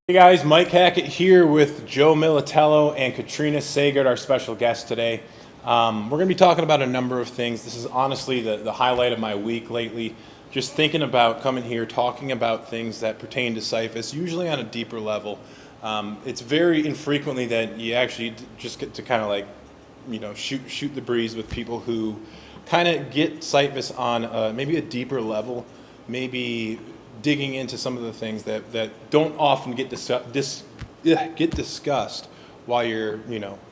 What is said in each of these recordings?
Hey guys, Mike Hackett here with Joe Militello and Katrina Sagard, our special guest today. We're going to be talking about a number of things. This is honestly the highlight of my week lately. Just thinking about coming here, talking about things that pertain to Cyphus, usually on a deeper level. It's very infrequently that you actually just get to kind of like, shoot the breeze with people who kind of get Cyphus on maybe a deeper level, maybe digging into some of the things that don't often get discussed while you're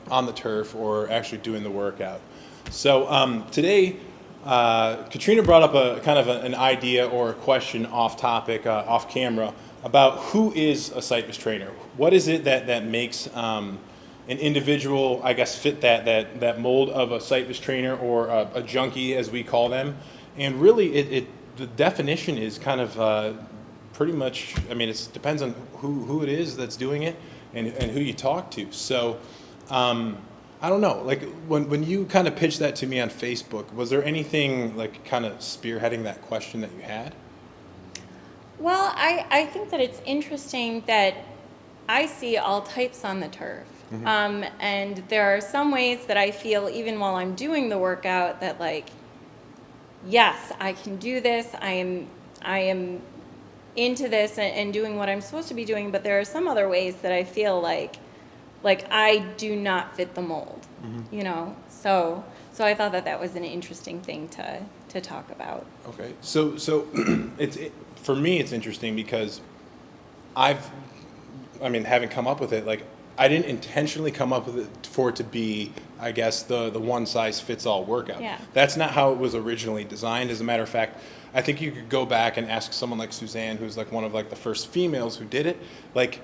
on the turf or actually doing the workout. So today, Katrina brought up a kind of an idea or a question off topic, off camera, about who is a Cyphus trainer. What is it that makes an individual, I guess, fit that mold of a Cyphus trainer or a junkie, as we call them? And really, the definition is kind of pretty much, it depends on who it is that's doing it and who you talk to. So I don't know, like when you kind of pitched that to me on Facebook, was there anything like kind of spearheading that question that you had? Well, I think that it's interesting that I see all types on the turf. Mm-hmm. And there are some ways that I feel even while I'm doing the workout that like, yes, I can do this. I am into this and doing what I'm supposed to be doing. But there are some other ways that I feel like I do not fit the mold. Mm-hmm. So I thought that was an interesting thing to talk about. Okay, so for me it's interesting because having come up with it, like I didn't intentionally come up with it for it to be, I guess, the one size fits all workout. Yeah. That's not how it was originally designed. As a matter of fact, I think you could go back and ask someone like Suzanne, who's like one of like the first females who did it. Like,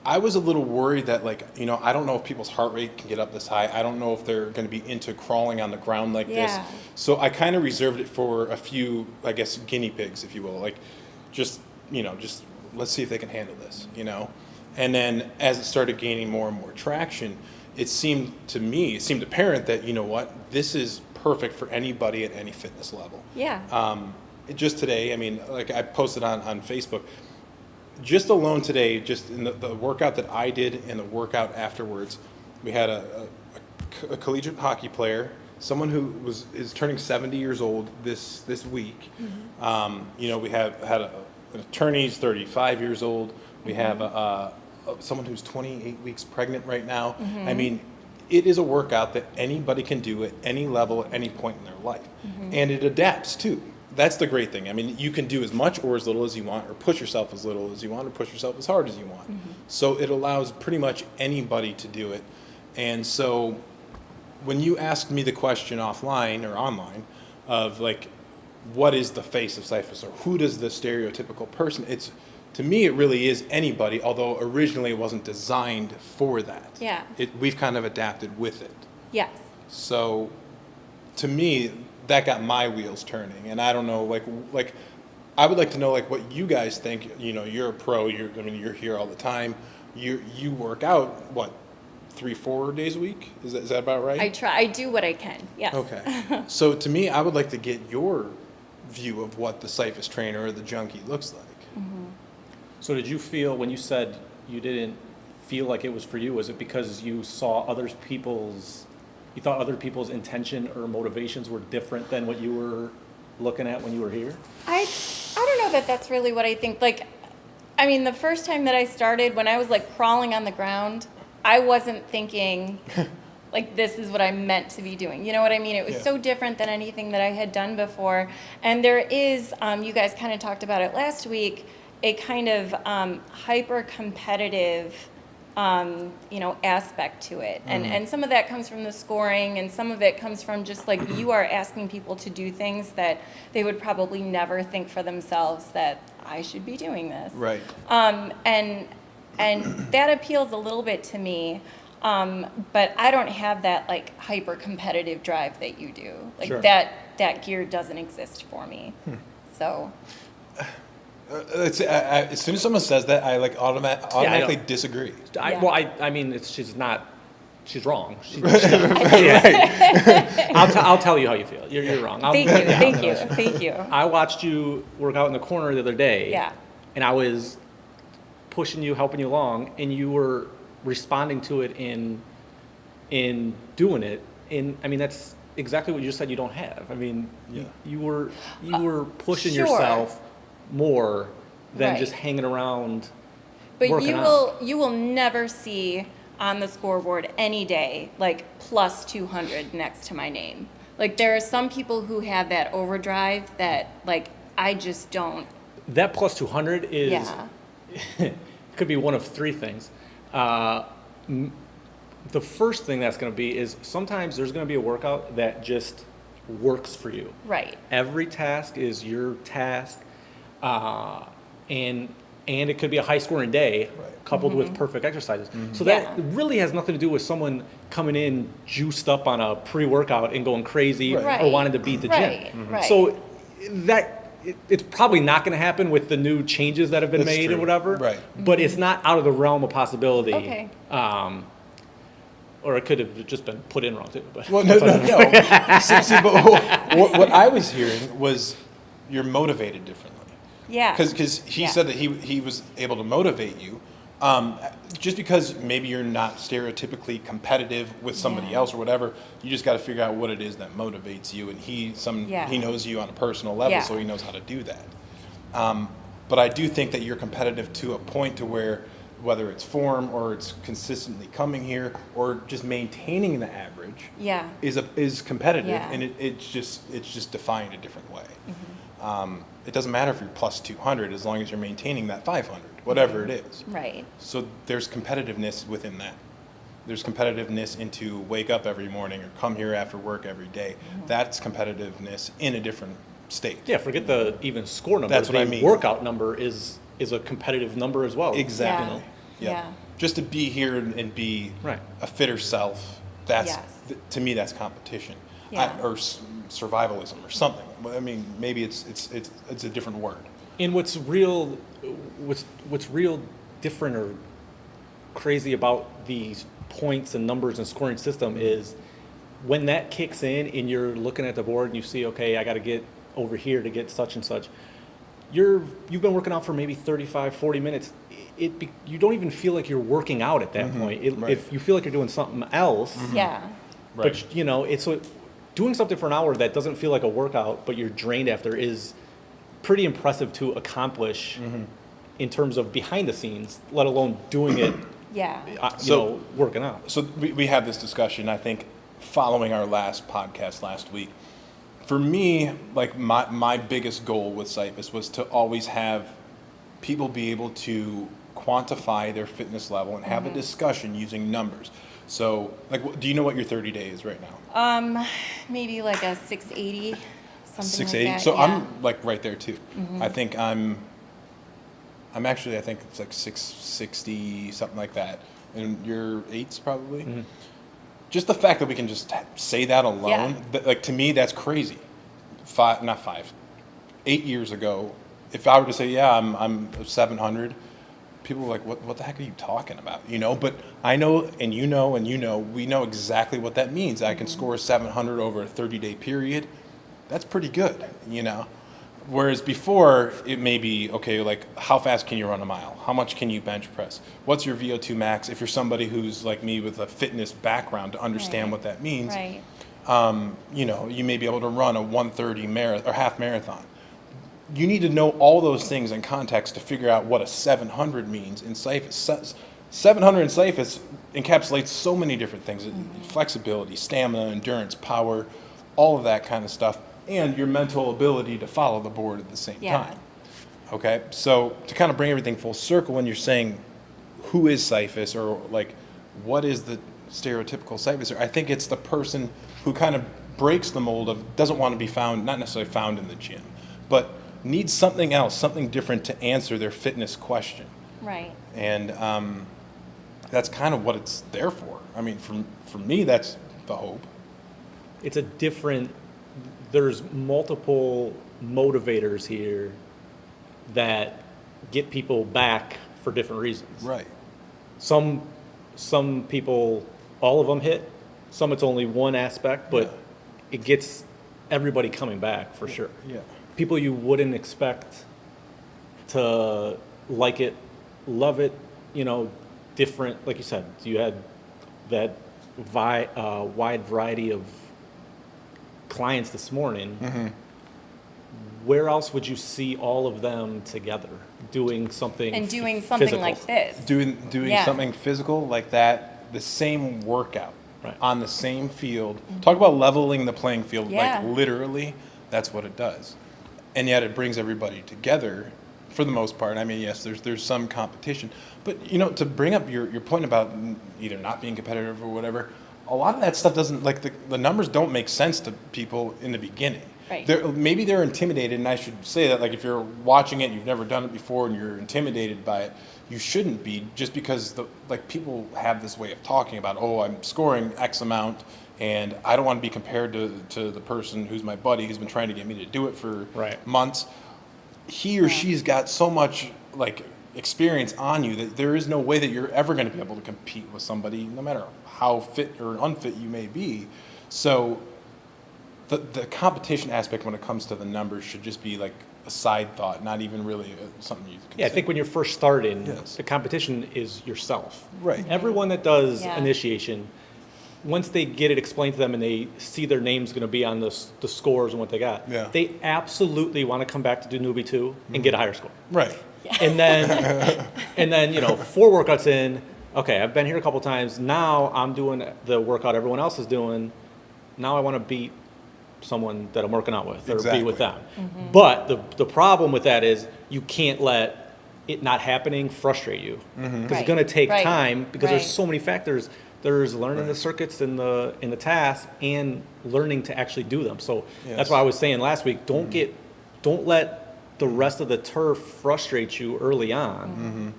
I was a little worried that I don't know if people's heart rate can get up this high. I don't know if they're going to be into crawling on the ground like this. So I kind of reserved it for a few, I guess, guinea pigs, if you will. Like, just let's see if they can handle this, And then as it started gaining more and more traction, it seemed apparent that, this is perfect for anybody at any fitness level. Yeah. Just today, like I posted on Facebook, just alone today, just in the workout that I did and the workout afterwards, we had a collegiate hockey player, someone who is turning 70 years old this week. Mm-hmm. We had an attorney who's 35 years old. We have someone who's 28 weeks pregnant right now. Mm-hmm. It is a workout that anybody can do at any level, at any point in their life. Mm-hmm. And it adapts too. That's the great thing. You can do as much or as little as you want, or push yourself as little as you want, or push yourself as hard as you want. Mm-hmm. So it allows pretty much anybody to do it. And so when you asked me the question offline or online of like, what is the face of Cyphus, or who does the stereotypical person, to me, it really is anybody, although originally it wasn't designed for that. Yeah. We've kind of adapted with it. Yes. So, to me, that got my wheels turning, and I don't know, like, I would like to know, like, what you guys think. You're a pro. You're here all the time. You work out what, 3-4 days a week? Is that about right? I try. I do what I can. Yes. Okay. So to me, I would like to get your view of what the Cyphus trainer or the junkie looks like. Mm-hmm. So did you feel, when you said you didn't feel like it was for you, was it because you thought other people's intention or motivations were different than what you were looking at when you were here? I don't know that that's really what I think. The first time that I started, when I was like crawling on the ground, I wasn't thinking like this is what I'm meant to be doing. You know what I mean? It was so different than anything that I had done before. And there is, you guys kind of talked about it last week, a kind of hyper-competitive, aspect to it. And some of that comes from the scoring, and some of it comes from just like you are asking people to do things that they would probably never think for themselves that I should be doing this. Right. And that appeals a little bit to me. But I don't have that like hyper-competitive drive that you do. Like sure. that gear doesn't exist for me. So... as soon as someone says that, I like automatically disagree. She's wrong. Right. I'll tell you how you feel. You're wrong. Thank you. I watched you work out in the corner the other day. Yeah. And I was pushing you, helping you along, and you were responding to it in doing it. And I mean, that's exactly what you just said you don't have. I mean, Yeah. you were pushing Sure. yourself more than Right. just hanging around. But working you out. will never see on the scoreboard any day like plus 200 next to my name. Like there are some people who have that overdrive that like I just don't. That plus 200 is Yeah. could be one of three things. The first thing that's going to be is sometimes there's going to be a workout that just works for you. Right. Every task is your task, and it could be a high scoring day Right. coupled with perfect exercises. So Yeah. that really has nothing to do with someone coming in juiced up on a pre-workout and going crazy Right. or wanting to beat the Right, gym. right. So it's probably not going to happen with the new changes that have been That's made true. or whatever. Right. But it's not out of the realm of possibility. Okay. Or it could have just been put in wrong too. But Well, no. See, but what I was hearing was you're motivated differently. Yeah. Because he Yeah. said that he was able to motivate you. Just because maybe you're not stereotypically competitive with somebody Yeah. else or whatever, you just got to figure out what it is that motivates you. And Yeah. he knows you on a personal level, Yeah. so he knows how to do that. But I do think that you're competitive to a point to where whether it's form or it's consistently coming here or just maintaining the average Yeah. is competitive, Yeah. and it's just defined a different way. It doesn't matter if you're plus 200 as long as you're maintaining that 500, whatever it is. Right. So there's competitiveness within that. There's competitiveness into wake up every morning or come here after work every day. That's competitiveness in a different state. yeah, forget the even score number. That's what I The mean. workout number is a competitive number as well. Exactly. Yeah. Yep. Yeah. Just to be here and be Right. a fitter self, that's Yes. to me that's competition. Yeah. Or survivalism or something. Well, I mean, maybe it's a different word. And what's real different or crazy about these points and numbers and scoring system is when that kicks in and you're looking at the board and you see, okay, I got to get over here to get such and such. You've been working out for maybe 35, 40 minutes. You don't even feel like you're working out at that point. right. If you feel like you're doing something else, Yeah. Right. but you know, doing something for an hour that doesn't feel like a workout, but you're drained after is pretty impressive to accomplish in terms of behind the scenes, let alone doing it, Yeah. working out. So we had this discussion, I think, following our last podcast last week. For me, like my biggest goal with Cyphus was to always have people be able to quantify their fitness level and have a discussion using numbers. So, like, do you know what your 30 day is right now? Maybe like a 680, something 680. like that. So yeah. I'm like right there too. I think I'm actually, I think it's like 660, something like that. And you're eights probably. Just the fact that we can just say that alone, Yeah. like to me, that's crazy. 8 years ago, if I were to say, yeah, I'm 700, people were like, what the heck are you talking about? You know, but I know, and you know, we know exactly what that means. I can score 700 over a 30-day period. That's pretty good, you know. Whereas before, it may be, okay, like, how fast can you run a mile? How much can you bench press? What's your VO2 max? If you're somebody who's like me with a fitness background to understand Right. what that means, Right. you know, you may be able to run a 1:30 marathon or half marathon. You need to know all those things in context to figure out what a 700 means in Cyphus. 700 in Cyphus encapsulates so many different things: flexibility, stamina, endurance, power, all of that kind of stuff, and your mental ability to follow the board at the same Yeah. time. Okay, so to kind of bring everything full circle, when you're saying who is Cyphus or like what is the stereotypical Cyphuser, I think it's the person who kind of breaks the mold of doesn't want to be found, not necessarily found in the gym, but needs something else, something different to answer their fitness question. Right. And that's kind of what it's there for. I mean, for me, that's the hope. It's there's multiple motivators here that get people back for different reasons. Right. Some people, all of them hit. Some it's only one aspect, but Yeah. it gets everybody coming back for sure. Yeah. People you wouldn't expect to like it love it, different, like you said, you had that wide variety of clients this morning. Mm-hmm. Where else would you see all of them together doing something And doing something physical? like this. Doing Yeah. something physical like that, the same workout Right. on the same field. Talk about leveling the playing field, Yeah. like literally, that's what it does. And yet it brings everybody together for the most part. I mean, yes, there's some competition, but to bring up your point about either not being competitive or whatever, a lot of that stuff doesn't, like, the numbers don't make sense to people in the beginning. Right. Maybe they're intimidated, and I should say that, like, if you're watching it and you've never done it before and you're intimidated by it, you shouldn't be, just because people have this way of talking about, oh, I'm scoring X amount and I don't want to be compared to the person who's my buddy who's been trying to get me to do it for Right. months. He or she's got so much, like, experience on you that there is no way that you're ever going to be able to compete with somebody, no matter how fit or unfit you may be. So the competition aspect when it comes to the numbers should just be like a side thought, not even really something you consider. Yeah, I think when you're first starting, Yes. the competition is yourself. Right. Everyone that does Yeah. initiation, once they get it explained to them and they see their name's going to be on the scores and what they got, Yeah. they absolutely want to come back to do newbie 2 and get a higher score. Right. And then, 4 workouts in, okay, I've been here a couple times. Now I'm doing the workout everyone else is doing. Now I want to beat someone that I'm working out with or Exactly. be with them. But the problem with that is you can't let it not happening frustrate you. Because Right. it's going to take Right. time because there's Right. so many factors. There's learning the circuits in the task and learning to actually do them. So Yes. that's why I was saying last week, don't let the rest of the turf frustrate you early on.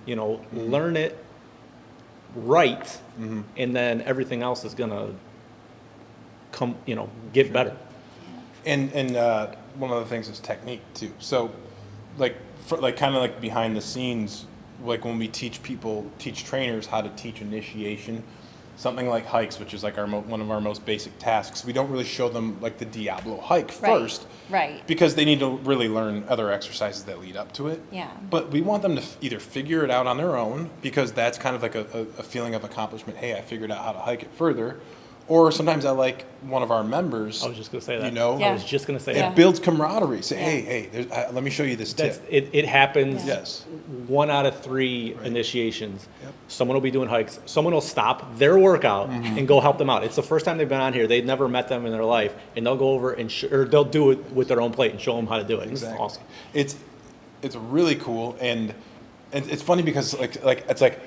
Learn it right, and then everything else is gonna come, get better. And one of the things is technique too. So, kind of like behind the scenes, like when we teach trainers how to teach initiation, something like hikes, which is like one of our most basic tasks. We don't really show them like the Diablo hike Right. first, Right. because they need to really learn other exercises that lead up to it. Yeah. But we want them to either figure it out on their own, because that's kind of like a feeling of accomplishment. Hey, I figured out how to hike it further. Or sometimes I like one of our members. I was just gonna say that. Yeah. I was just gonna say Yeah. that. It builds camaraderie. Say, Yeah. hey, let me show you this That's tip. it happens. Yes. 1 out of 3 initiations. Yep. Someone will be doing hikes. Someone will stop their workout and go help them out. It's the first time they've been on here. They've never met them in their life, and they'll go over and or they'll do it with their own plate and show them how to do it. It's Exactly. awesome. It's really cool, and it's funny because like it's like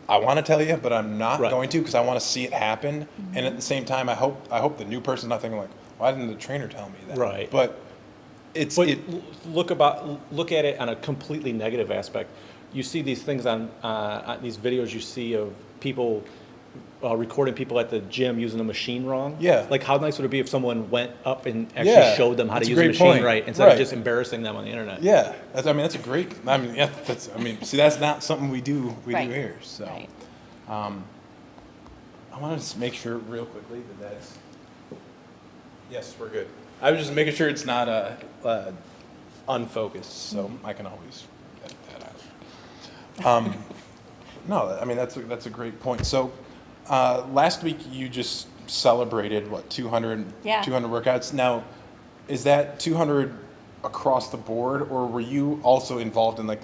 I want to tell you, but I'm not Right. going to, because I want to see it happen. And at the same time, I hope the new person's not thinking like, why didn't the trainer tell me that? Right. But Look at it on a completely negative aspect. You see these things on these videos. You see of people recording people at the gym using the machine wrong. Yeah. Like, how nice would it be if someone went up and actually Yeah, showed them how that's to a use the great machine point. right instead Right. of just embarrassing them on the internet. yeah, that's a great. See, that's not something we do Right. here. So. Right. I want to just make sure real quickly that that's. Yes, we're good. I was just making sure it's not unfocused, so I can always edit that out. No, I mean that's a great point. So last week you just celebrated 200 Yeah. 200 workouts. Now, is that 200 across the board, or were you also involved in like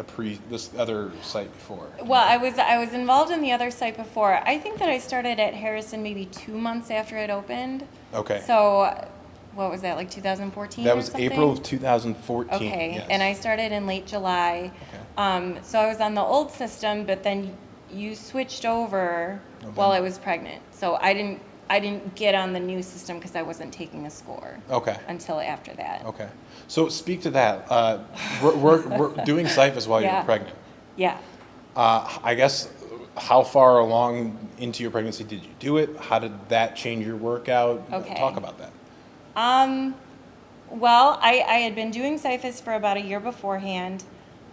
this other site before? Well, I was involved in the other site before. I think that I started at Harrison maybe 2 months after it opened. Okay. So, what was that, like 2014? That or was something? April of 2014. Okay, yes. and I started in late July. Okay. So I was on the old system, but then you switched over while I was pregnant. So I didn't get on the new system because I wasn't taking a score Okay. until after that. Okay. So speak to that. We're doing CIFAs while Yeah. you're pregnant. Yeah. I guess, how far along into your pregnancy did you do it? How did that change your workout? Okay. Talk about that. Well, I had been doing CIFAs for about a year beforehand.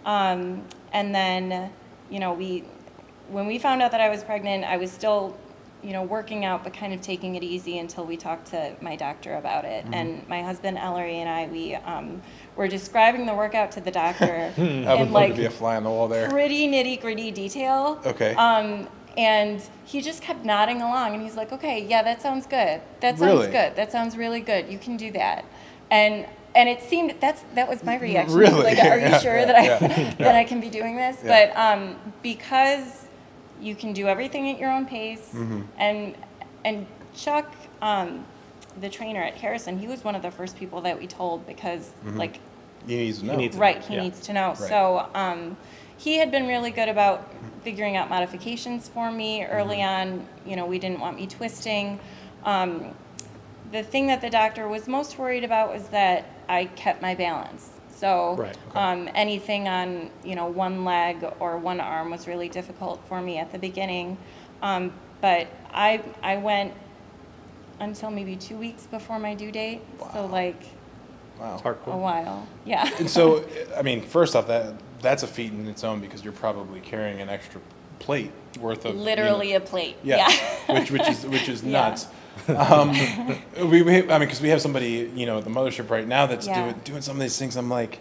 And then, when we found out that I was pregnant, I was still working out, but kind of taking it easy until we talked to my doctor about it. And my husband Ellery and I, we were describing the workout to the doctor I would in love like to be a fly on the wall there. pretty nitty gritty detail. Okay. And he just kept nodding along, and he's like, "Okay, yeah, that sounds good. That sounds Really? good. That sounds really good. You can do that." And it seemed that was my reaction. Really? Like, are you Yeah, sure yeah, that I yeah. that I can be doing this? Yeah. But because you can do everything at your own pace, and Chuck, the trainer at Harrison, he was one of the first people that we told because like You need to know. needs- right, he Yeah. needs to know. Right. So he had been really good about figuring out modifications for me early on. We didn't want me twisting. The thing that the doctor was most worried about was that I kept my balance. So Right, anything on one leg or one arm was really difficult for me at the beginning. But I went until maybe 2 weeks before my due date. So like Wow. It's a hardcore. while. Yeah. And so, I mean, first off, that's a feat in its own because you're probably carrying an extra plate worth of Literally a plate. yeah, Yeah. which is Yeah. nuts. I mean, because we have somebody at the mothership right now that's Yeah. doing some of these things. I'm like,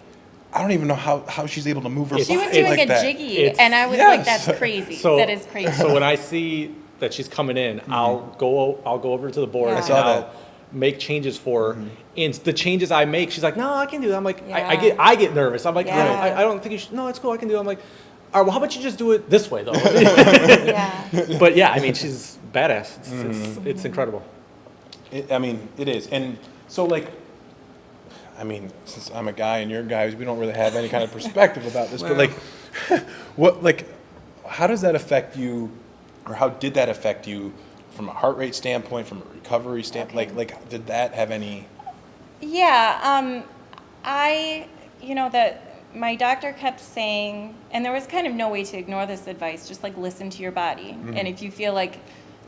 I don't even know how she's able to move her She was body doing like a that. jiggy, It's- and I was Yes. like, "That's crazy. So that is crazy." So when I see that she's coming in, I'll go over to the board Yeah. I and saw I'll that. make changes for her. And the changes I make, she's like, "No, I can do that." I'm like, Yeah. I get nervous. I'm like, Yeah. "No, I don't think you should." "No, it's cool. I can do it." I'm like, "All right, well, how about you just do it this way, though?" Yeah. But yeah, I mean, she's badass. It's incredible. I mean, it is. And so, like, I mean, since I'm a guy and you're a guy, we don't really have any kind of perspective about this. But like, how does that affect you, or how did that affect you, from a heart rate standpoint, from a recovery standpoint? Okay. Like, did that have any? Yeah. That my doctor kept saying, and there was kind of no way to ignore this advice. Just like listen to your body, and if you feel like,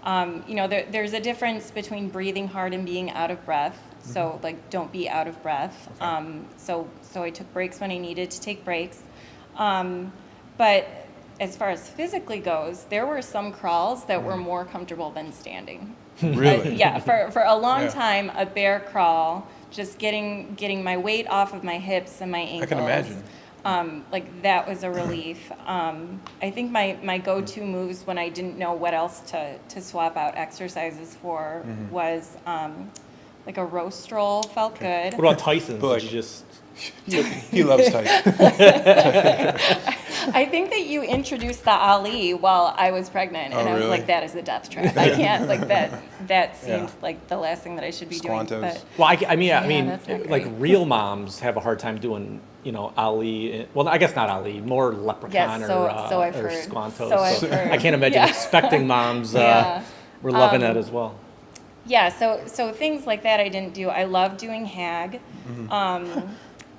there's a difference between breathing hard and being out of breath. So like, don't be out of breath. Okay. So I took breaks when I needed to take breaks. But as far as physically goes, there were some crawls that were more comfortable than standing. Really? Yeah, for a long Yeah. time, a bear crawl, just getting my weight off of my hips and my ankles. I can imagine. Like that was a relief. I think my go-to moves when I didn't know what else to swap out exercises for was like a roast roll felt good. What about Tyson's? But like- Did you just He loves Tyson. I think that you introduced the Ali while I was pregnant, and Oh, I was really? like, that is a death trap. I can't, like that seemed Yeah. like the last thing that I should be doing. Squantos. But Well, I mean, that's not like great. real moms have a hard time doing, Ali. Well, I guess not Ali, more Leprechaun Yes, so I've or heard. Squantos. So I've heard. I can't imagine Yeah. expecting moms Yeah. were loving that as well. yeah, so things like that I didn't do. I love doing hag,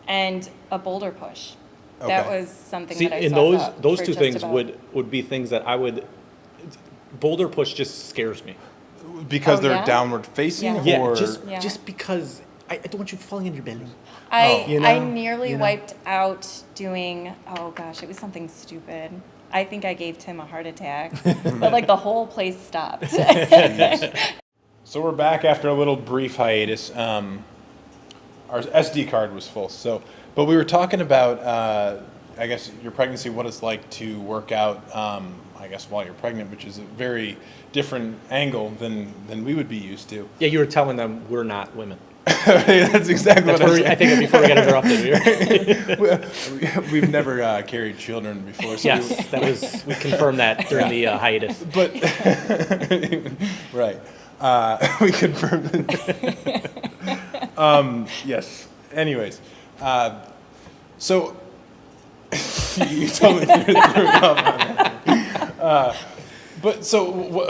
and a boulder push. That Okay. was something See, that I and swapped out those for two just things about- would be things that I would. Boulder push just scares me. Because Oh, they're yeah? downward facing, Yeah. Yeah, or Yeah. just because I don't want you falling in your belly. I you I know, nearly you know. wiped out doing, oh gosh, it was something stupid. I think I gave Tim a heart attack, but like the whole place stopped. So we're back after a little brief hiatus. Our SD card was full, but we were talking about, I guess, your pregnancy, what it's like to work out, I guess, while you're pregnant, which is a very different angle than we would be used to. Yeah, you were telling them we're not women. That's exactly That's what where I think before we got interrupted. We've never carried children before. So Yes, we confirmed that during the hiatus. But right, we confirmed. Yes. Anyways, so you totally threw it off on that. But so,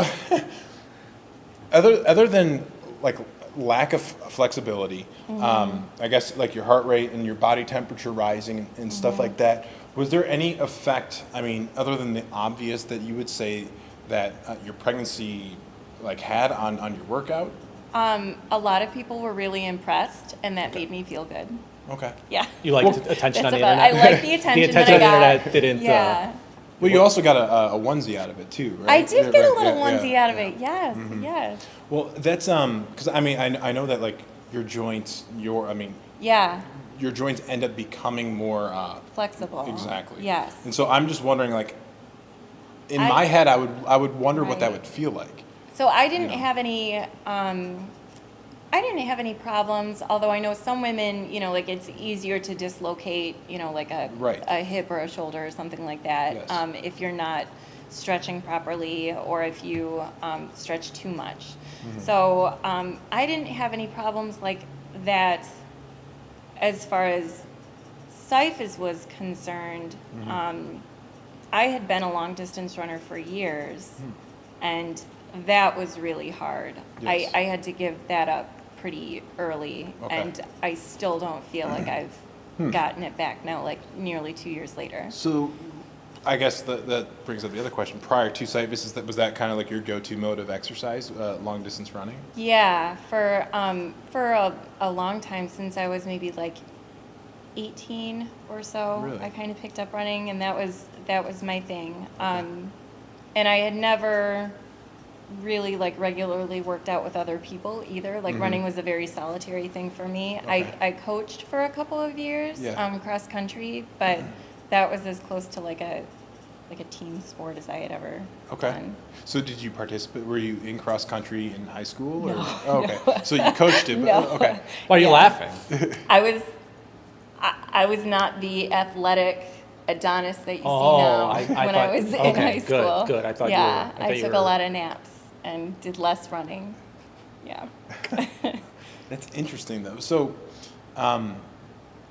other than like lack of flexibility, I guess like your heart rate and your body temperature rising and stuff like that. Was there any effect? I mean, other than the obvious that you would say that your pregnancy like had on your workout? A lot of people were really impressed, and that made me feel good. Okay. Yeah. You liked attention on That's the about, internet? I like the attention, The attention that I on the got. internet didn't. Yeah. Well, you also got a onesie out of it too, right? I did get a little Yeah, onesie yeah, out of yeah. it. Yes, yes. Well, that's because I mean I know that like your joints, Yeah, your joints end up becoming more flexible. exactly. Yes. And so I'm just wondering, like, in I- my head, I would wonder what that Right. would feel like. So I didn't know. have any. I didn't have any problems. Although I know some women, like it's easier to dislocate, like Right. a hip or a shoulder or something like that, Yes. if you're not stretching properly or if you stretch too much. So I didn't have any problems like that as far as Cyphus was concerned. I had been a long distance runner for years, and that was really hard. Yes. I had to give that up pretty early, Okay. and I still don't feel like I've gotten it back now, like nearly 2 years later. So, I guess that brings up the other question. Prior to Cyphus, was that kind of like your go-to mode of exercise, long distance running? Yeah, for a long time, since I was maybe like 18 or so, Really? I kind of picked up running, and that was my thing. And I had never really like regularly worked out with other people either. Like running was a very solitary thing for me. Okay. I coached for a couple of years, Yeah. cross country, but that was as close to like a team sport as I had ever Okay. done. So did you participate? Were you in cross country in high school? Or? No, Oh, okay. So you coached it, but No. okay. Why are you Yeah. laughing? I was not the athletic Adonis that you see Oh, now I when thought- I was in okay, high good, school. good. I thought you yeah, were- I thought you took were- a lot of naps and did less running. Yeah. That's interesting though. So,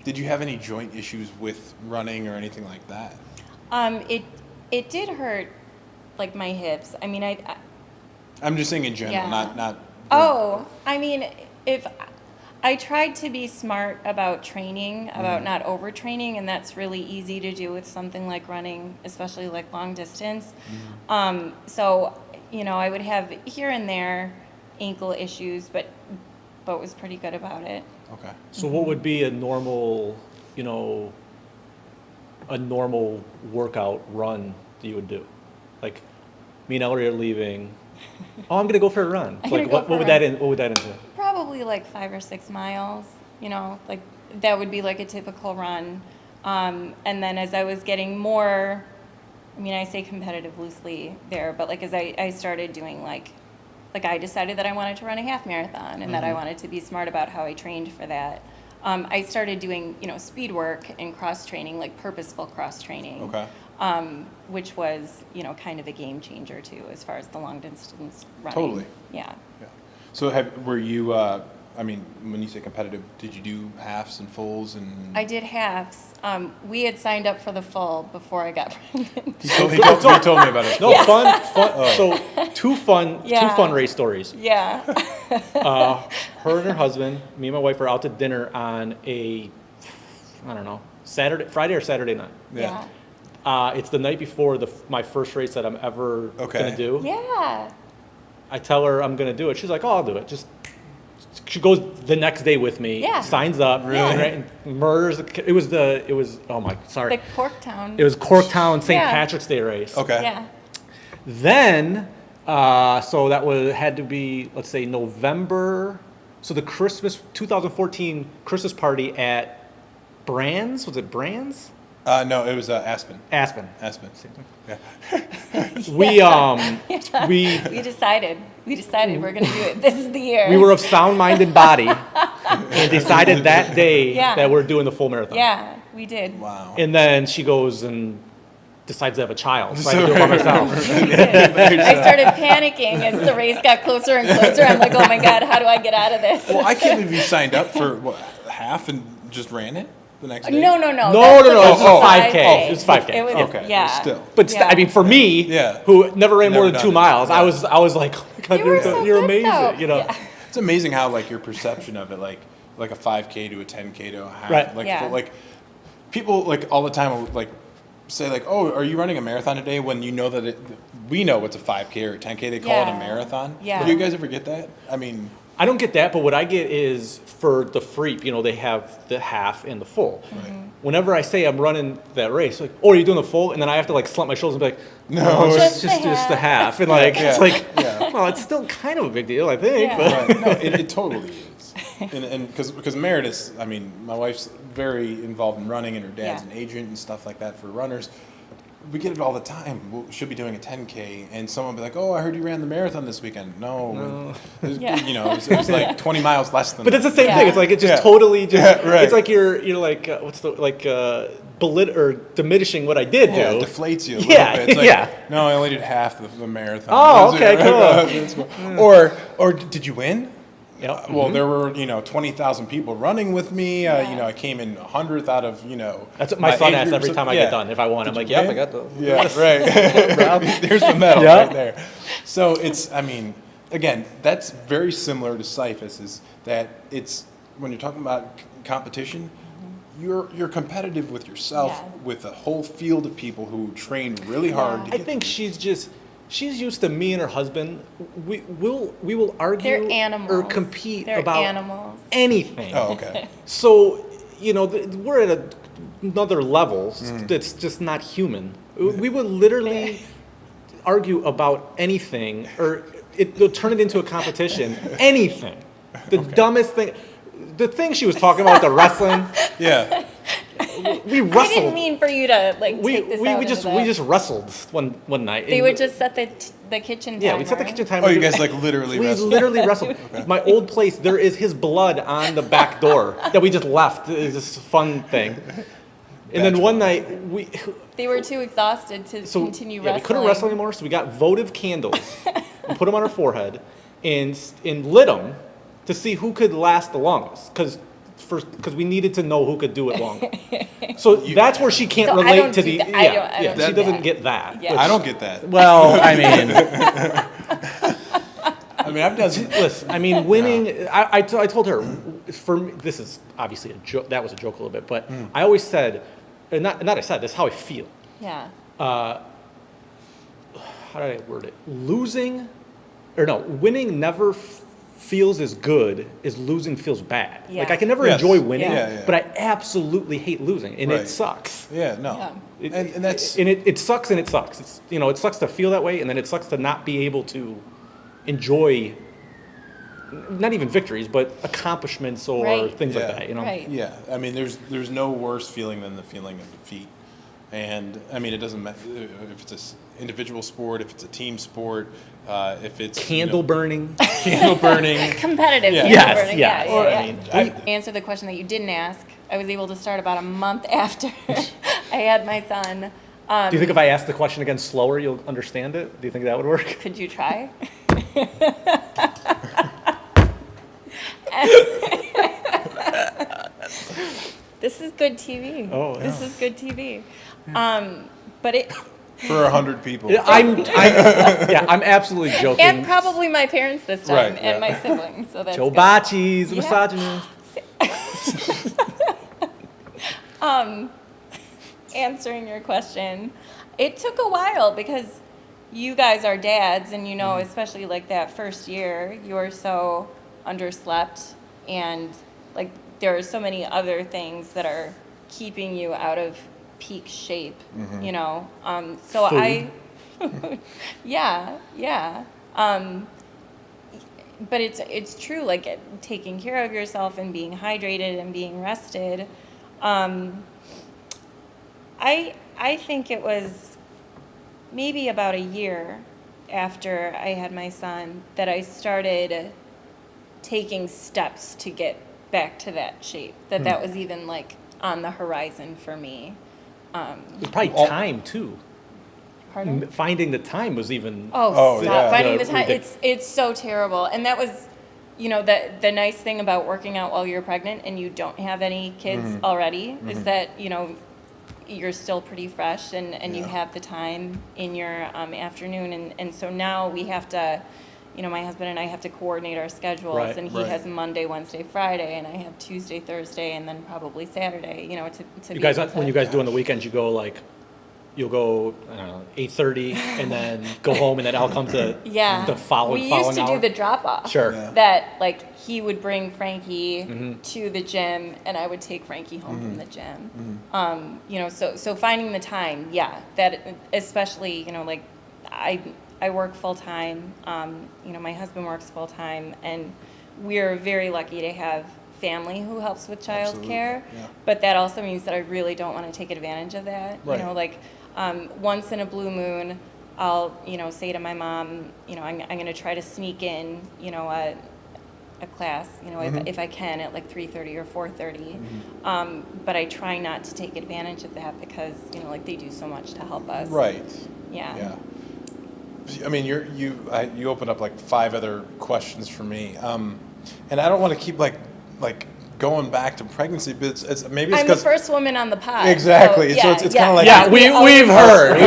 did you have any joint issues with running or anything like that? It did hurt, like my hips. I mean, I'm just saying in general, Yeah. not. Oh, I mean, if I tried to be smart about training, about not overtraining, and that's really easy to do with something like running, especially like long distance. So, I would have here and there ankle issues, but was pretty good about it. Okay. So what would be a normal workout run that you would do? Like, me and Ellery are leaving. Oh, I'm gonna go for a run. I'm Like, gonna go what for a would run. what would that entail? Probably like 5 or 6 miles, like that would be like a typical run. And then as I was getting more, I say competitive loosely there, but like as I started doing like I decided that I wanted to run a half marathon and that I wanted to be smart about how I trained for that. I started doing, speed work and cross training, like purposeful cross training. Okay. Which was, kind of a game changer too, as far as the long distance running. Totally. Yeah. Yeah. So were you? When you say competitive, did you do halves and fulls and? I did halves. We had signed up for the full before I got pregnant. He told me about it. No, fun. So two Yeah. fun race stories. Yeah. Her and her husband, me and my wife, were out to dinner on Friday or Saturday night. Yeah. It's the night before my first race that I'm ever gonna do. Yeah. I tell her I'm gonna do it. She's like, "Oh, I'll do it." She goes the next day with me. Yeah. Signs up. Really? Right, and murders. It was sorry. The Corktown. It was Corktown St. Yeah. Patrick's Day race. Okay. Yeah. Then, so that had to be, let's say, November. So the 2014 Christmas party at Brands, was it Brands? No, it was Aspen. Aspen. Yeah. We We decided we're going to do it. This is the year. we were of sound mind and body and decided that day Yeah. that we're doing the full marathon. Yeah, we did. Wow. And then she goes and decides to have a child. So I had to do it by myself. We did. I started panicking as the race got closer and closer. I'm like, oh my God, how do I get out of this? Well, I can't believe you signed up for half and just ran it the next day. No. No, That's no, like it's a 5K. Oh, It's 5K. It was, Okay. yeah. Still. But Yeah. I mean, for me, Yeah. who never ran more Never than done 2 it. miles, Yeah. I was like, oh my God, You were so you're good, amazing. though. Yeah. It's amazing how your perception of it, like a 5K to a 10K to a half, Right. Yeah. People all the time will say oh, are you running a marathon today? When you know that we know it's a 5K or a 10K, they call it a Yeah. marathon. Yeah. Do you guys ever get that? I mean, I don't get that, but what I get is for the free, you know, they have the half and the full. Right. Whenever I say I'm running that race, like, oh, are you doing the full? And then I have to like slump my shoulders and be like, No, it's Just just the the half. And like, Yeah. it's like, Yeah. well, it's still kind of a big deal, I think. Yeah. But Right. No, it totally is. And because Meredith, I mean, my wife's very involved in running, and her dad's Yeah. an agent and stuff like that for runners. We get it all the time. We should be doing a 10K, and someone will be like, "Oh, I heard you ran the marathon this weekend." No. It was, Yeah. you know, it was like 20 miles less than But it's that. the same Yeah. thing. It's like it's just Yeah. totally just. Yeah, right. It's like you're like what's the like or diminishing what I did Yeah, it do. deflates you a little Yeah, bit. It's like, yeah. No, I only did half the marathon. Oh, That's it. okay, cool. That's cool. Or did you win? Yep. Well, there were 20,000 people running with me. Yeah. I came in 100th out of That's what my son age asks group, every so- time I yeah. get done. If I won, I'm like, you yep, I win? got the. Yeah, right. There's the medal Yeah. right there. So it's, I mean, again, that's very similar to Cyphus, is that it's, when you're talking about competition, you're competitive with yourself, Yeah. with a whole field of people who train really hard Yeah. to I get think she's used to me and her husband. We will argue They're animals. or compete They're about animals. anything. Oh, okay. So we're at another level Mm. that's just not human. We would literally argue about anything, or it'll turn it into a competition. Anything. The dumbest thing. The thing she was talking about, the wrestling. Yeah. We I wrestled. didn't mean for you to like we take this we, out we into just that. we just wrestled one night. They And would just set the kitchen timer. yeah, we set the kitchen timer. Oh, you guys like literally We wrestled? literally wrestled. My old place, there is his blood on the back door that we just left. It's just a fun thing. And then one night They were too exhausted to continue we wrestling. couldn't wrestle anymore, so we got votive candles and put them on our forehead and lit them to see who could last the longest. Because we needed to know who could do it longer. So that's where she can't So I relate don't to do the. that. I don't she do doesn't that. get that. Yeah. I don't get that. Well, I mean, I mean, I've done. listen. I mean, winning. I told her, for me, this is obviously a joke. That was a joke a little bit, but I always said, not I said. This is how I feel. Yeah. How did I word it? Winning never feels as good as losing feels bad. Yeah. Like I can never Yes. enjoy winning, Yeah. but I absolutely hate losing, and Right. it sucks. Yeah, no. Yeah. And that's It sucks and it sucks. It's it sucks to feel that way, and then it sucks to not be able to enjoy not even victories, but accomplishments or Right. things Yeah. like that. Right. Yeah, I mean, there's no worse feeling than the feeling of defeat, and I mean, it doesn't matter if it's an individual sport, if it's a team sport, if it's Candle burning. candle burning. Competitive. Yeah. candle Yes, burning. yes. Yeah, Or, yeah, I yeah. mean, Answer the question that you didn't ask. I was able to start about a month after I had my son. Do you think if I ask the question again slower, you'll understand it? Do you think that would work? Could you try? This is good TV. Oh, yeah. This is good TV. But it, For 100 people. I'm absolutely joking. and probably my parents this time, Right, and right. my siblings. So that's Joe good. Bocce's a Yeah. misogynist. Answering your question, it took a while because you guys are dads, and especially like that first year, you are so underslept, and like there are so many other things that are keeping you out of peak shape, So yeah. But it's true, like taking care of yourself and being hydrated and being rested. I think it was maybe about a year after I had my son that I started taking steps to get back to that shape. That was even like on the horizon for me. It's probably time too. Pardon? Finding the time was even. Oh, stop. yeah. Finding The the time. ridic- It's so terrible. And that was, the nice thing about working out while you're pregnant and you don't have any kids already is that, you're still pretty fresh and you Yeah. have the time in your afternoon. And so now we have to, my husband and I have to coordinate our schedules. Right, and he right. has Monday, Wednesday, Friday, and I have Tuesday, Thursday, and then probably Saturday, to You be guys, able to- when you guys do on the weekends, you go like you'll go, I don't know, 8:30 and then go home and then I'll come to Yeah. the following We used to hour. do the drop off. Sure. Yeah. That like he would bring Frankie Mm-hmm. to the gym and I would take Frankie home from the gym. You know, so finding the time, yeah, that especially, you know, like I work full time. You know, my husband works full time, and we're very lucky to have family who helps with childcare. Yeah. But that also means that I really don't want to take advantage of that. Right. You know, like once in a blue moon, I'll, you know, say to my mom, you know, I'm going to try to sneak in, you know, a class, you know, if I can at like 3:30 or 4:30. But I try not to take advantage of that because, you know, like they do so much to help us. Right. Yeah. Yeah. I mean, you opened up like 5 other questions for me, and I don't want to keep like going back to pregnancy, but it's maybe it's I'm the because first woman on the pod. Exactly. So it's kinda like- Yeah, we we've heard.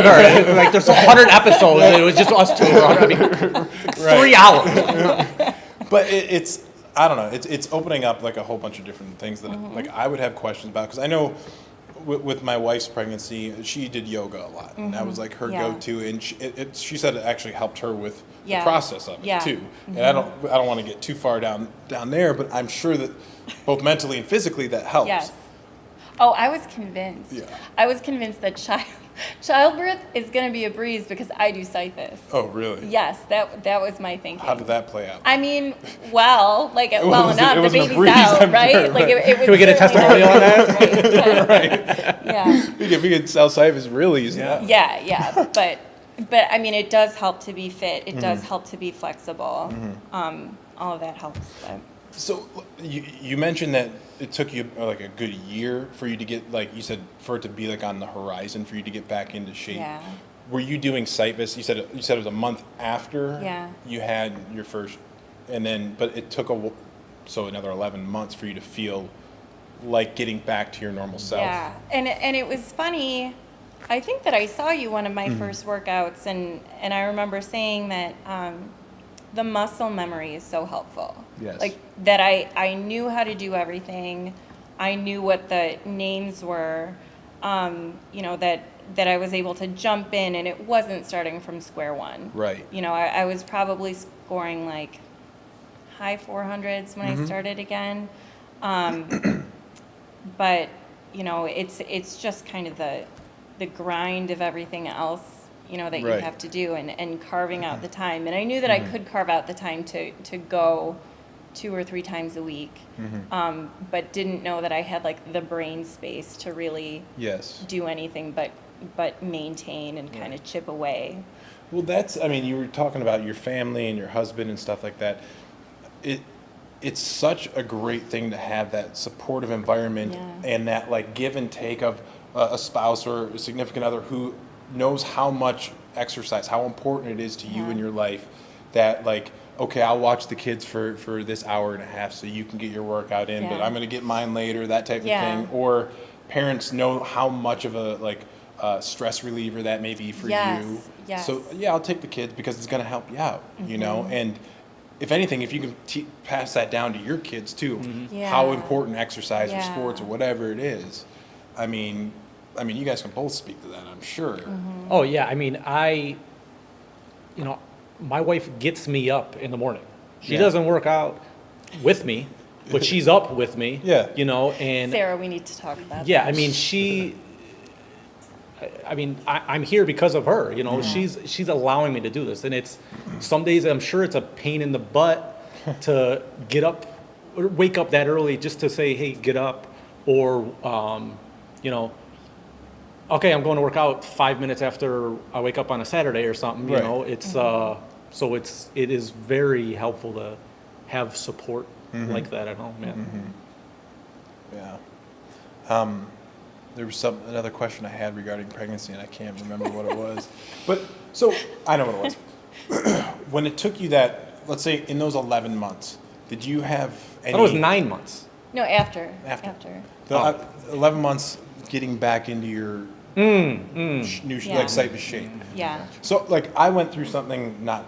Like there's 100 episodes and it was just us two. I mean, 3 hours. But it's I don't know. It's opening up like a whole bunch of different things that like I would have questions about, because I know with my wife's pregnancy, she did yoga a lot, and that was like her Yeah. go-to. And she said it actually helped her with Yeah. the process of it Yeah. too. And I don't want to get too far down there, but I'm sure that both mentally and physically that helps. Yes. Oh, I was convinced. Yeah. I was convinced that childbirth is going to be a breeze because I do siphus. Oh, really? Yes, that was my thinking. How did that play out? I mean, well, like well wasn't- enough. it The wasn't a baby's breeze, out, I'm right? sure, Like but- it was. Can we get a certainly testimonial on not that? great, but- Right. Yeah. We can sell Cyphus real easy. Yeah. now. Yeah. But I mean, it does help to be fit. It does help to be flexible. All of that helps. But. So you mentioned that it took you like a good year for you to get, like you said, for it to be like on the horizon for you to get back into shape. Yeah. Were you doing Cyphus? You said it was a month after Yeah. you had your first, and then but it took so another 11 months for you to feel like getting back to your normal self. Yeah, and it was funny. I think that I saw you one of my first workouts, and I remember saying that the muscle memory is so helpful. Yes. Like that I knew how to do everything. I knew what the names were. You know, that I was able to jump in, and it wasn't starting from square one. Right. You know, I was probably scoring like high 400s when I started again. But, you know, it's just kind of the grind of everything else, you know, that you Right. have to do, and carving out the time. And I knew that I could carve out the time to go 2 or 3 times a week, but didn't know that I had like the brain space to really Yes. do anything but maintain and kind of chip away. Well, I mean, you were talking about your family and your husband and stuff like that. It's such a great thing to have that supportive environment Yeah. and that like give and take of a spouse or a significant other who knows how much exercise, how important it is to you Yeah. in your life, that like, okay, I'll watch the kids for this hour and a half so you can get your workout in, but Yeah. I'm going to get mine later, that type Yeah. of thing. Or parents know how much of a like stress reliever that may be for Yes, you. yes. So yeah, I'll take the kids because it's going to help you out, you know? And if anything, if you can pass that down to your kids too, Yeah. how important exercise or Yeah. sports or whatever it is. I mean, you guys can both speak to that, I'm sure. Oh yeah, I mean, my wife gets me up in the morning. She Yeah. doesn't work out with me, but she's up with me. Yeah. You know, and Sarah, we need to talk about yeah, that. I mean, I'm here because of her. You know, she's allowing me to do this, and it's some days I'm sure it's a pain in the butt to get up, or wake up that early just to say, hey, get up, or you know, okay, I'm going to work out 5 minutes after I wake up on a Saturday or something. You Right. know, it's so it is very helpful to have support like that at home. Yeah. Yeah. There was another question I had regarding pregnancy, and I can't remember what it was. But so I know what it was. When it took you that, let's say in those 11 months, did you have I any? thought it was 9 months. No, after. The, 11 months getting back into your new Yeah. like type of shape. Yeah. So like I went through something, not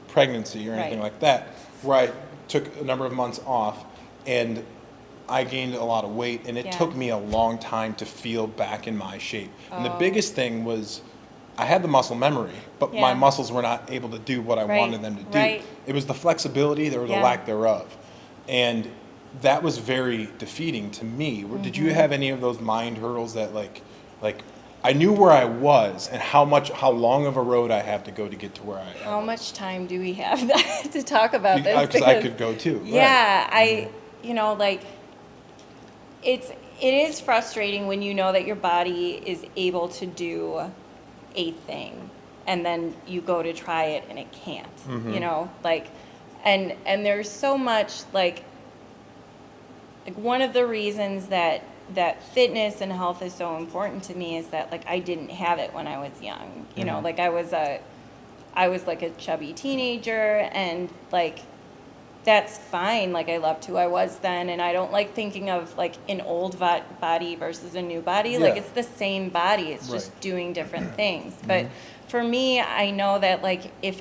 pregnancy or anything Right. like that, where I took a number of months off, and I gained a lot of weight, and it Yeah. took me a long time to feel back in my shape. And the Oh. biggest thing was I had the muscle memory, but my Yeah. muscles were not able to do what I Right, wanted them to do. right. It was the flexibility, there was a Yeah. lack thereof. And that was very defeating to me. Did you Mm-hmm. have any of those mind hurdles that like I knew where I was and how long of a road I have to go to get to where I am? How much time do we have to talk about this? Because I could go too. Right. Yeah, like, it is frustrating when you know that your body is able to do a thing, and then you go to try it and it can't. Like, and there's so much like one of the reasons that fitness and health is so important to me is that like I didn't have it when I was young. Like I was like a chubby teenager, and like that's fine. Like I loved who I was then, and I don't like thinking of like an old body versus a new body. Like Yeah. it's the same body. It's just Right. doing different things. But for me, I know that like if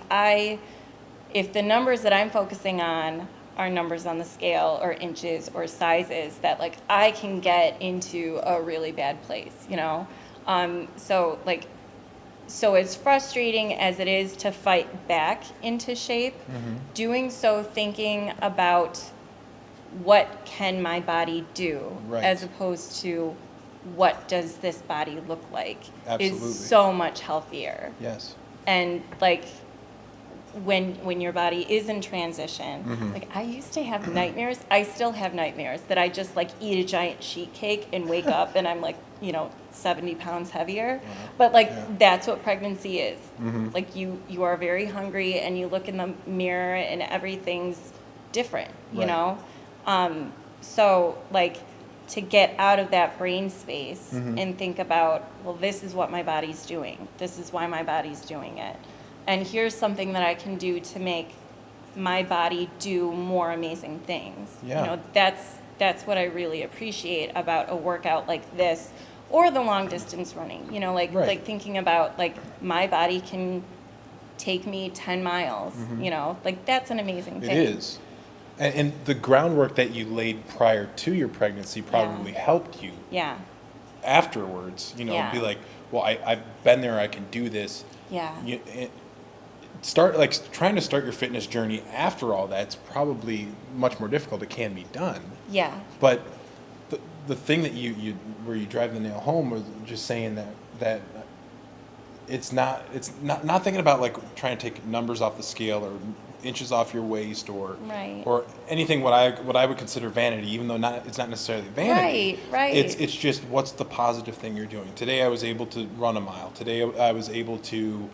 the numbers that I'm focusing on are numbers on the scale or inches or sizes, that like I can get into a really bad place, So as frustrating as it is to fight back into shape, doing so thinking about what can my body do, Right. as opposed to what does this body look like, Absolutely. is so much healthier. Yes. And like when your body is in transition, like I used to have nightmares. I still have nightmares that I just like eat a giant sheet cake and wake up and I'm like 70 pounds heavier. But like Yeah. that's what pregnancy is. Like you are very hungry and you look in the mirror and everything's different, Right. So like to get out of that brain space and think about, well, this is what my body's doing. This is why my body's doing it. And here's something that I can do to make my body do more amazing things. Yeah. That's what I really appreciate about a workout like this or the long distance running. Right. Like thinking about like my body can take me 10 miles, like that's an amazing thing. It is. And the groundwork that you laid prior to your pregnancy probably helped you Yeah. afterwards, Yeah. be like, well, I've been there, I can do this. Yeah. Trying to start your fitness journey after all that's probably much more difficult. It can be done. Yeah. But the thing that you where you drive the nail home was just saying that it's not thinking about like trying to take numbers off the scale or inches off your waist or Right. or anything what I would consider vanity, even though it's not necessarily vanity. Right. It's just what's the positive thing you're doing. Today I was able to run a mile. Today I was able to.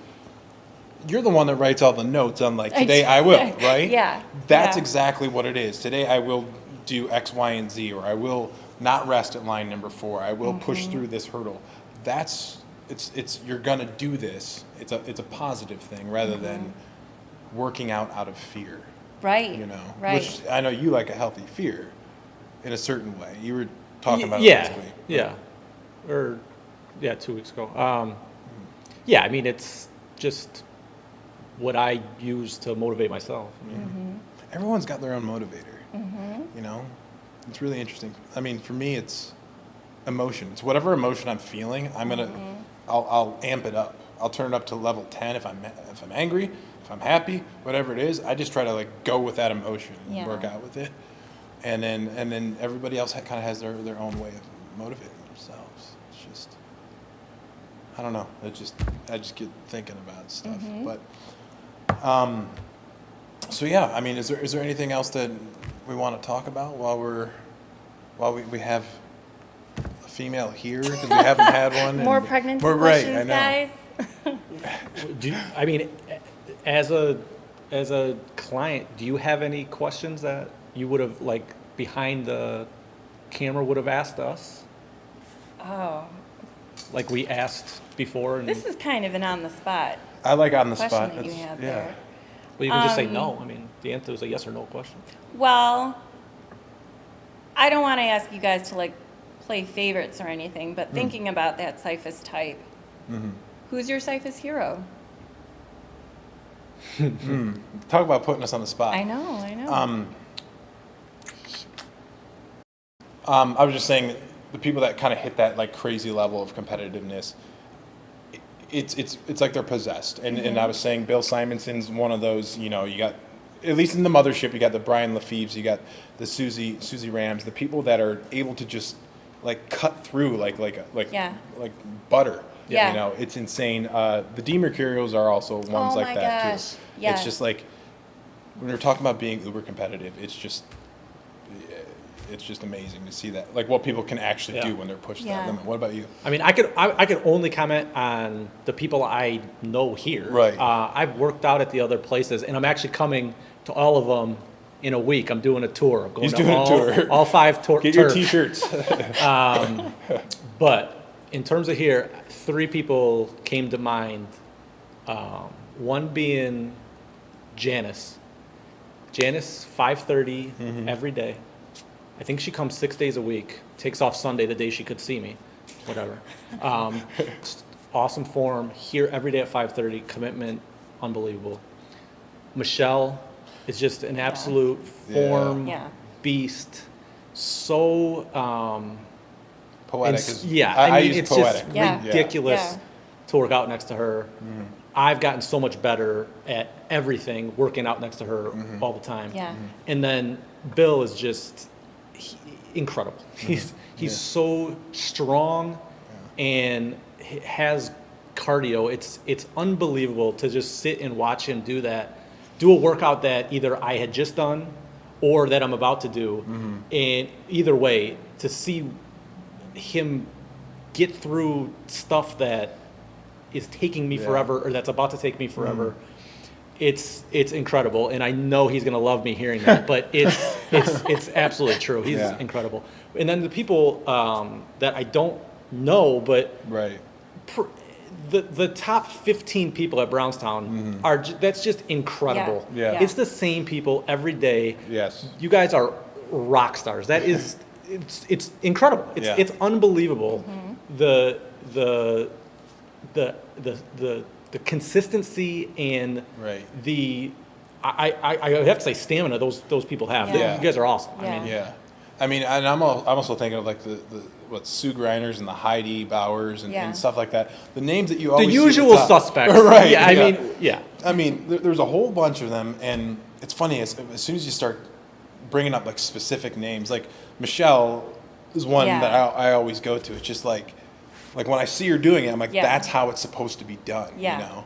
You're the one that writes all the notes on like today I will, right? Yeah. That's Yeah. exactly what it is. Today I will do X, Y, and Z, or I will not rest at line number 4. I will push through this hurdle. It's you're gonna do this. It's a positive thing rather than working out of fear. Right. Right. Which I know you like a healthy fear in a certain way. You were talking about it Yeah, last week. yeah, or 2 weeks ago. Yeah, I mean it's just what I use to motivate myself. I mean, Everyone's got their own motivator. It's really interesting. I mean, for me, it's emotion. It's whatever emotion I'm feeling. I'll amp it up. I'll turn it up to level 10 if I'm angry, if I'm happy, whatever it is. I just try to like go with that emotion and Yeah. work out with it. And then everybody else kind of has their own way of motivating themselves. It's just, I don't know. I just get thinking about stuff. But so yeah, I mean, is there anything else that we want to talk about while we have a female here because we haven't had one? More and pregnancy we're right, questions, I know. guys. I mean, as a client, do you have any questions that you would have like behind the camera would have asked us? Oh, Like we asked before, and this is kind of an on the spot I like on the question spot. that you It's- have yeah. there. well, you can just say no. I mean, the answer is a yes or no question. Well, I don't want to ask you guys to like play favorites or anything, but thinking about that Cyphus type, who's your Cyphus hero? Talk about putting us on the spot. I know. I was just saying the people that kind of hit that like crazy level of competitiveness, it's like they're possessed. And I was saying Bill Simonson's one of those. You know, you got, at least in the mothership, you got the Brian Lefebvre's, you got the Susie Rams, the people that are able to just like cut through like butter. Yeah. You know, it's insane. The DeMercurials are also ones like that gosh. too. Yeah. It's just like when we're talking about being uber competitive, it's just amazing to see that, like what people can actually do when they're pushed that limit. What about you? I mean, I could only comment on the people I know here. Right. I've worked out at the other places, and I'm actually coming to all of them in a week. I'm doing a tour. I'm going He's to doing a tour. all 5 tours. Get your T-shirts. But in terms of here, 3 people came to mind. One being Janice. Janice, 5:30 every day. I think she comes 6 days a week. Takes off Sunday, the day she could see me. Whatever. Awesome form. Here every day at 5:30. Commitment, unbelievable. Michelle is just an absolute form beast. So Poetic. I mean, use it's poetic. just ridiculous to work out next to her. I've gotten so much better at everything working out next to her all the time. Yeah. And then Bill is just incredible. He's so strong and has cardio. It's unbelievable to just sit and watch him do that. Do a workout that either I had just done or that I'm about to do. And either way, to see him get through stuff that is taking me forever, or that's about to take me forever, it's incredible. And I know he's going to love me hearing that, but it's absolutely true. He's incredible. And then the people that I don't know, but the top 15 people at Brownstown are that's just incredible. Yeah. It's the same people every day. Yes. You guys are rock stars. That is it's incredible. It's unbelievable. The consistency and the I have to say stamina those people have. Yeah. You guys are awesome. Yeah. I mean, and I'm also thinking of like the Sue Greiners and the Heidi Bowers and stuff like that. The names that you always The see at usual top. suspects. Right. I mean, there's a whole bunch of them, and it's funny as soon as you start bringing up like specific names, like Michelle is one that I always go to. It's just like when I see her doing it, I'm like, that's how it's supposed to be done. You know,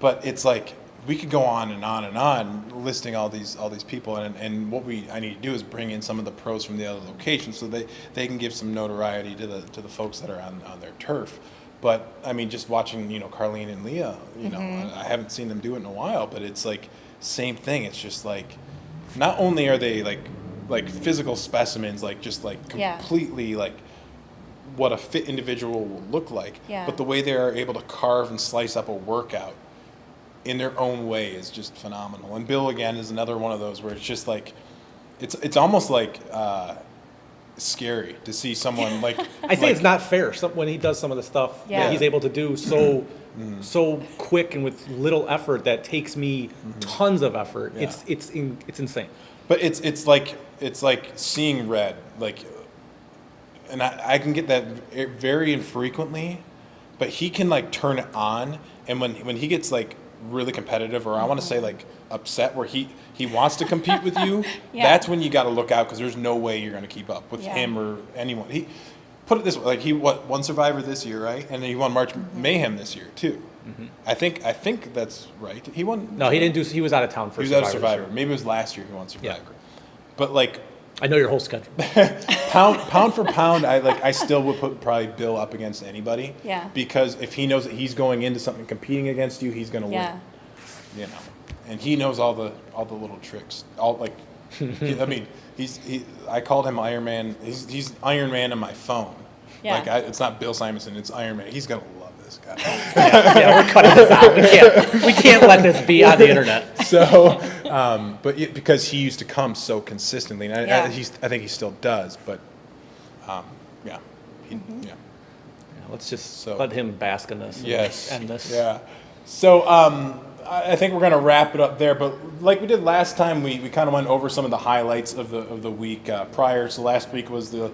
but it's like we could go on and on and on listing all these people, and what I need to do is bring in some of the pros from the other locations so they can give some notoriety to the folks that are on their turf. But I mean, just watching Carlene and Leah, I haven't seen them do it in a while, but it's like same thing. It's just like not only are they like physical specimens, like just like completely like what a fit individual will look like, but the way they are able to carve and slice up a workout in their own way is just phenomenal. And Bill again is another one of those where it's just like it's almost like scary to see someone like I say it's not fair when he does some of the stuff that he's able to do so quick and with little effort that takes me tons of effort. It's insane. But it's like seeing red, like, and I can get that very infrequently, but he can like turn it on, and when he gets like really competitive, or I want to say like upset, where he wants to compete with you, that's when you got to look out, because there's no way you're going to keep up with him or anyone. He put it this way, like he won Survivor this year, right? And then he won March Mayhem this year too. I think that's right. He won. No, he didn't do. He was out of town for. He was out of Survivor. Maybe it was last year he won Survivor. Yeah. But like, I know your whole schedule. pound for pound, I still would put probably Bill up against anybody. Yeah. Because if he knows that he's going into something competing against you, he's going to win. You know, and he knows all the little tricks. I called him Iron Man. He's Iron Man on my phone. Yeah. Like it's not Bill Simonson, it's Iron Man. He's gonna love this guy. We're cutting this out. We can't let this be on the internet. So, because he used to come so consistently, and I think he still does. But, Let's just let him bask in this. Yes. And this. Yeah. So, I think we're going to wrap it up there. But like we did last time, we kind of went over some of the highlights of the week prior. So last week was the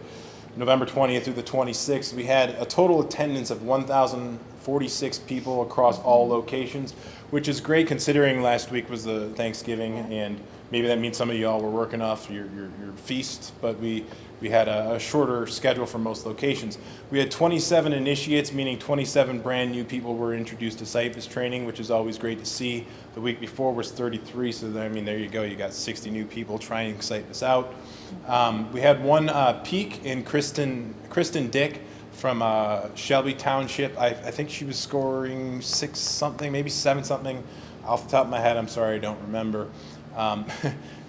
November 20th through the 26th. We had a total attendance of 1,046 people across all locations, which is great considering last week was the Thanksgiving, and maybe that means some of y'all were working off your feast, but we had a shorter schedule for most locations. We had 27 initiates, meaning 27 brand new people were introduced to Cypress training, which is always great to see. The week before was 33, so I mean, there you go. You got 60 new people trying Cypress out. We had one peak in Kristen Dick from Shelby Township. I think she was scoring 6 something, maybe 7 something. Off the top of my head, I'm sorry, I don't remember.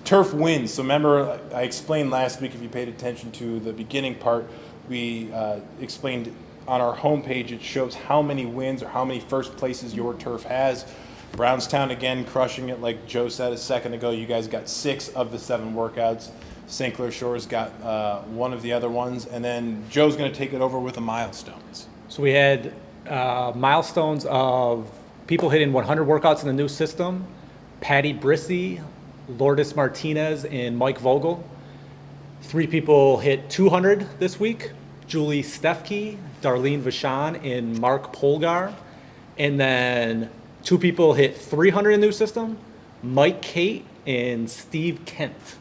Turf wins. So remember, I explained last week, if you paid attention to the beginning part, we explained on our homepage, it shows how many wins or how many first places your turf has. Brownstown, again, crushing it. Like Joe said a second ago, you guys got 6 of the 7 workouts. St. Clair Shores got one of the other ones. And then Joe's going to take it over with the milestones. So we had milestones of people hitting 100 workouts in the new system. Patty Brissy, Lourdes Martinez, and Mike Vogel. 3 people hit 200 this week. Julie Stefke, Darlene Vachon, and Mark Polgar. And then 2 people hit 300 in the new system. Mike Kate and Steve Kent.